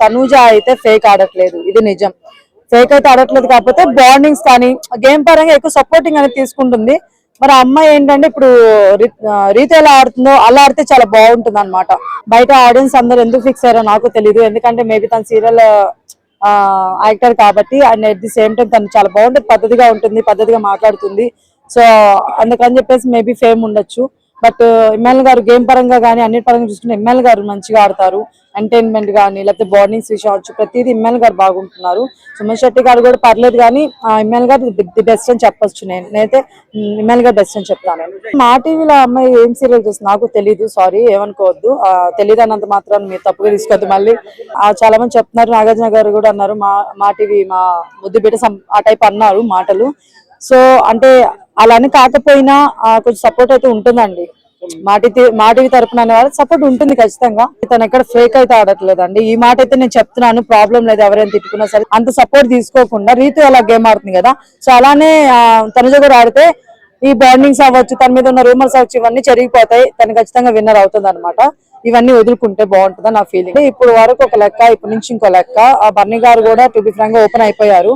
తనూజ అయితే ఫేక్ ఆడట్లేదు, ఇది నిజం. ఫేక్ అయితే ఆడట్లేదు, కాకపోతే బాండింగ్స్ కానీ గేమ్ పరంగా ఎక్కువ సపోర్టింగ్ అనేది తీసుకుంటుంది. మరి ఆ అమ్మాయి ఏంటంటే ఇప్పుడు రీతు ఎలా ఆడుతుందో అలా ఆడితే చాలా బాగుంటుంది అనమాట. బయట ఆడియన్స్ అందరూ ఎందుకు ఫిక్స్ అయ్యారో నాకు తెలియదు, ఎందుకంటే మేబీ తన సీరియల్ యాక్టర్ కాబట్టి. And at the same time తను చాలా బాగుంటుంది, పద్ధతిగా ఉంటుంది, పద్ధతిగా మాట్లాడుతుంది. సో అందుకని చెప్పేసి మేబీ ఫేమ్ ఉండొచ్చు. బట్ ఎమ్మెల్యే గారు గేమ్ పరంగా కానీ అన్ని పరంగా చూసుకుంటే ఎమ్మెల్యే గారు మంచిగా ఆడతారు. ఎంటర్టైన్మెంట్ కానీ లేకపోతే బాండింగ్స్ విషయం అవచ్చు, ప్రతిదీ ఎమ్మెల్యే గారు బాగుంటున్నారు. సుమన్ శెట్టి గారు కూడా పర్లేదు, కానీ ఎమ్మెల్యే గారు ది బెస్ట్ అని చెప్పొచ్చు. నేనైతే ఎమ్మెల్యే గారు బెస్ట్ అని చెప్తాను. మా టీవీలో అమ్మాయి ఏం సీరియల్ చేస్తుంది నాకు తెలీదు, సారీ ఏమనుకోవద్దు. తెలీదు అన్నంత మాత్రం మీరు తప్పుగా తీసుకోవద్దు. మళ్ళీ చాలా మంది చెప్తున్నారు, నాగార్జున గారు కూడా అన్నారు, మా టీవీ మా ముద్దు బిడ్డ ఆ టైప్ అన్నారు మాటలు. సో అంటే అలానే కాకపోయినా కొంచెం సపోర్ట్ అయితే ఉంటుందండి. మా టీవీ తరపున అనే వాళ్ళు సపోర్ట్ ఉంటుంది ఖచ్చితంగా. తను ఎక్కడ ఫేక్ అయితే ఆడట్లేదండి, ఈ మాట అయితే నేను చెప్తున్నాను. ప్రాబ్లం లేదు, ఎవరైనా తిట్టుకున్నా సరే అంత సపోర్ట్ తీసుకోకుండా రీతు అలా గేమ్ ఆడుతుంది కదా, సో అలానే తనుజ కూడా ఆడితే ఈ బాండింగ్స్ అవ్వచ్చు, తన మీద ఉన్న రూమర్స్ అవ్వచ్చు, ఇవన్నీ జరిగిపోతాయి. తను ఖచ్చితంగా విన్నర్ అవుతుంది అనమాట. ఇవన్నీ వదులుకుంటే బాగుంటుందని నా ఫీలింగ్. ఇప్పుడు వరకు ఒక లెక్క, ఇప్పటి నుంచి ఇంకో లెక్క. ఆ బన్నీ గారు కూడా టు బి ఫ్రాంక్ గా ఓపెన్ అయిపోయారు.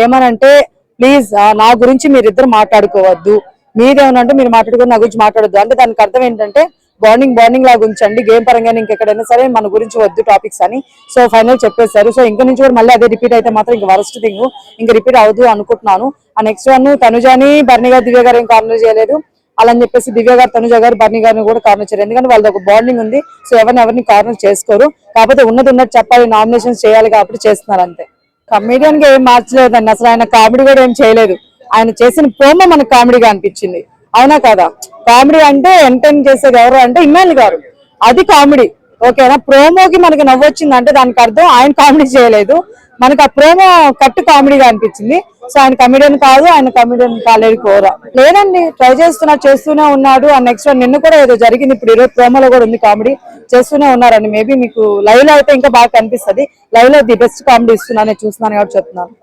ఏమనంటే ప్లీజ్ నా గురించి మీరిద్దరు మాట్లాడుకోవద్దు, మీరేమనంటే మీరు మాట్లాడుకుని నా గురించి మాట్లాడద్దు అంటే దానికి అర్థం ఏంటంటే బాండింగ్ లాగా ఉంచండి, గేమ్ పరంగా ఇంకెక్కడైనా సరే మన గురించి వద్దు టాపిక్స్ అని. సో ఫైనల్ చెప్పేశారు. సో ఇంకా నుంచి కూడా మళ్ళీ అదే రిపీట్ అయితే మాత్రం ఇంకా వరస్ట్ థింగ్, ఇంకా రిపీట్ అవద్దు అనుకుంటున్నాను. ఆ నెక్స్ట్ వన్ తనుజాని బర్నీ గారు దివ్య గారు ఏం కార్నర్ చేయలేదు, అలా అని చెప్పేసి దివ్య గారు తనుజ గారు బర్నీ గారిని కూడా కార్నర్ చేయలేదు, ఎందుకంటే వాళ్ళది ఒక బాండింగ్ ఉంది. సో ఎవరిని కార్నర్ చేసుకోరు, కాకపోతే ఉన్నట్టు చెప్పాలి, నామినేషన్స్ చేయాలి కాబట్టి చేస్తున్నారు అంతే. కమీడియన్ గా ఏం మార్చలేదండి, అసలు ఆయన కామెడీ కూడా ఏం చేయలేదు. ఆయన చేసిన ప్రోమో మనకు కామెడీగా అనిపించింది, అవునా కదా. కామెడీ అంటే ఎంటర్టైన్ చేసేది ఎవరు అంటే ఇమ్మాన్యుల్ గారు, అది కామెడీ. ఓకేనా, ప్రోమోకి మనకి నవ్వొచ్చింది అంటే దానికి అర్థం ఆయన కామెడీ చేయలేదు, మనకు ఆ ప్రోమో కట్టు కామెడీగా అనిపించింది. సో ఆయన కమెడియన్ కాదు, ఆయన కమెడియన్ కాలేదు కోరా లేదండి, ట్రై చేస్తూనే ఉన్నాడు. ఆ నెక్స్ట్ నిన్ను కూడా ఏదో జరిగింది, ఇప్పుడు ఈరోజు ప్రోమోలో కూడా ఉంది కామెడీ, చేస్తూనే ఉన్నారండి. మేబీ మీకు లైవ్ లో అయితే ఇంకా బాగా కనిపిస్తుంది, లైవ్ లో ది బెస్ట్ కామెడీ ఇస్తున్నాను, చూస్తున్నాను కాబట్టి చెప్తున్నాను.